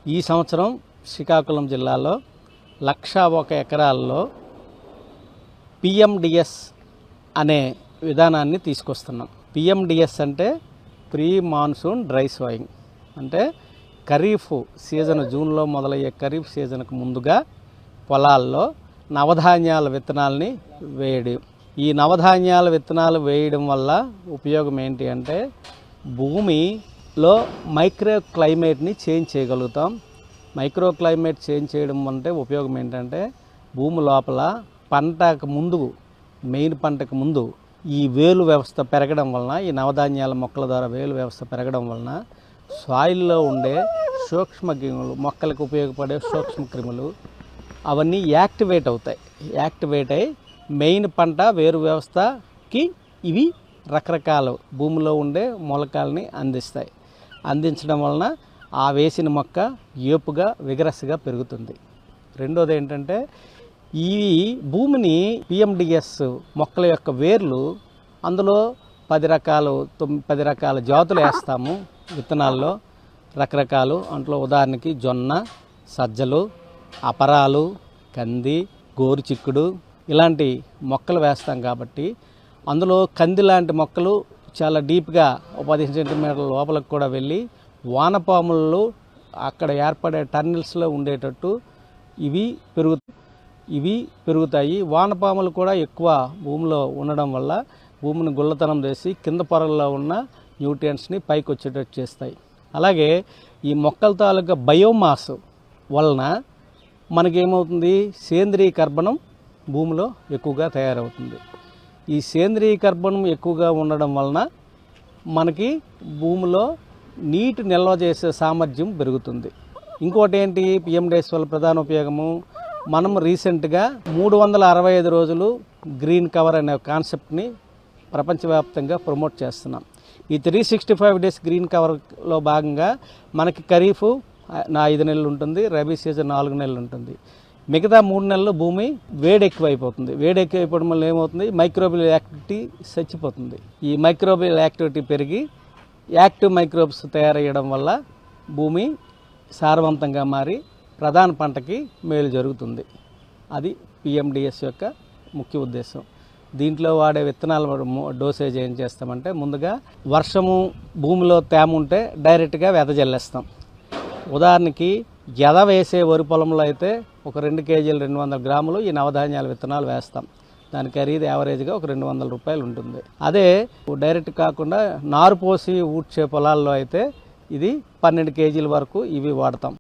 ఈ సంవత్సరం శ్రీకాకుళం జిల్లాలో 1,01 ఎకరాల్లో పిఎండిఎస్ అనే విధానాన్ని తీసుకొస్తున్నాం. పిఎండిఎస్ అంటే ప్రీ మాన్సూన్ డ్రై సోయింగ్, అంటే ఖరీఫ్ సీజన్ జూన్లో మొదలయ్యే ఖరీఫ్ సీజన్కు ముందుగా పొలాల్లో నవధాన్యాల విత్తనాలని వేయడం. ఈ నవధాన్యాల విత్తనాలు వేయడం వల్ల ఉపయోగం ఏంటి అంటే భూమిలో మైక్రో క్లైమేట్ని చేంజ్ చేయగలుగుతాం. మైక్రో క్లైమేట్ చేంజ్ చేయడం అంటే ఉపయోగం ఏంటంటే భూమి లోపల పంటకు ముందు, మెయిన్ పంటకు ముందు ఈ వేలు వ్యవస్థ పెరగడం వలన, ఈ నవధాన్యాల మొక్కల ద్వారా వేలు వ్యవస్థ పెరగడం వలన సాయిల్లో ఉండే సూక్ష్మక్రిములు, మొక్కలకు ఉపయోగపడే సూక్ష్మక్రిములు అవన్నీ యాక్టివేట్ అవుతాయి. యాక్టివేట్ అయ్యి మెయిన్ పంట వేరు వ్యవస్థకి ఇవి రకరకాల భూమిలో ఉండే మూలకాలని అందిస్తాయి. అందించడం వలన ఆ వేసిన మొక్క ఏపుగా విగరస్గా పెరుగుతుంది. రెండోది ఏంటంటే ఈ భూమిని పిఎండిఎస్ మొక్కల యొక్క వేర్లు, అందులో 10 రకాల జాతులు వేస్తాము విత్తనాల్లో, రకరకాలు. అందులో ఉదాహరణకి జొన్న, సజ్జలు, అపరాలు, కంది, గోరుచిక్కుడు ఇలాంటి మొక్కలు వేస్తాం. కాబట్టి అందులో కంది లాంటి మొక్కలు చాలా డీప్గా 15 సెంటీమీటర్ల లోపలికి కూడా వెళ్ళి వానపాములు అక్కడ ఏర్పడే టర్నిల్స్లో ఉండేటట్టు ఇవి పెరుగుతాయి. వానపాములు కూడా ఎక్కువ భూమిలో ఉండడం వల్ల భూమిని గుల్లతనం చేసి కింద పొరల్లో ఉన్న న్యూట్రియంట్స్ని పైకి వచ్చేటట్టు చేస్తాయి. అలాగే ఈ మొక్కల తాలూకా బయోమాస్ వలన మనకేమవుతుంది, సేంద్రీయ కర్బనం భూమిలో ఎక్కువగా తయారవుతుంది. ఈ సేంద్రీయ కర్బనం ఎక్కువగా ఉండడం వలన మనకి భూమిలో నీటి నిల్వ చేసే సామర్థ్యం పెరుగుతుంది. ఇంకోటి ఏంటి పిఎండిఎస్ వల్ల ప్రధాన ఉపయోగము, మనం రీసెంట్గా 365 రోజులు గ్రీన్ కవర్ అనే కాన్సెప్ట్ని ప్రపంచవ్యాప్తంగా ప్రమోట్ చేస్తున్నాం. ఈ 365 డేస్ గ్రీన్ కవర్లో భాగంగా మనకి ఖరీఫ్ 5 నెలలు ఉంటుంది, రబీ సీజన్ 4 నెలలు ఉంటుంది. మిగతా 3 నెలలు భూమి వేడి ఎక్కువైపోతుంది. వేడి ఎక్కువైపోవడం వల్ల ఏమవుతుంది, మైక్రోబియల్ యాక్టివిటీ చచ్చిపోతుంది. ఈ మైక్రోబియల్ యాక్టివిటీ పెరిగి యాక్టివ్ మైక్రోబ్స్ తయారయ్యడం వల్ల భూమి సారవంతంగా మారి ప్రధాన పంటకి మేలు జరుగుతుంది. అది పిఎండిఎస్ యొక్క ముఖ్య ఉద్దేశం. దీంట్లో వాడే విత్తనాల డోసేజ్ ఏం చేస్తామంటే, ముందుగా వర్షము భూమిలో తేమ ఉంటే డైరెక్ట్గా వెదజల్లేస్తాం. ఉదాహరణకి ఎద వేసే వరి పొలంలో అయితే ఒక 2 కేజీలు 200 గ్రాములు ఈ నవధాన్యాల విత్తనాలు వేస్తాం. దాని ఖరీదు యావరేజ్గా ఒక 200 రూపాయలు ఉంటుంది. అదే డైరెక్ట్ కాకుండా నారు పోసి ఊడ్చే పొలాల్లో అయితే ఇది 12 కేజీల వరకు ఇవి వాడతాం.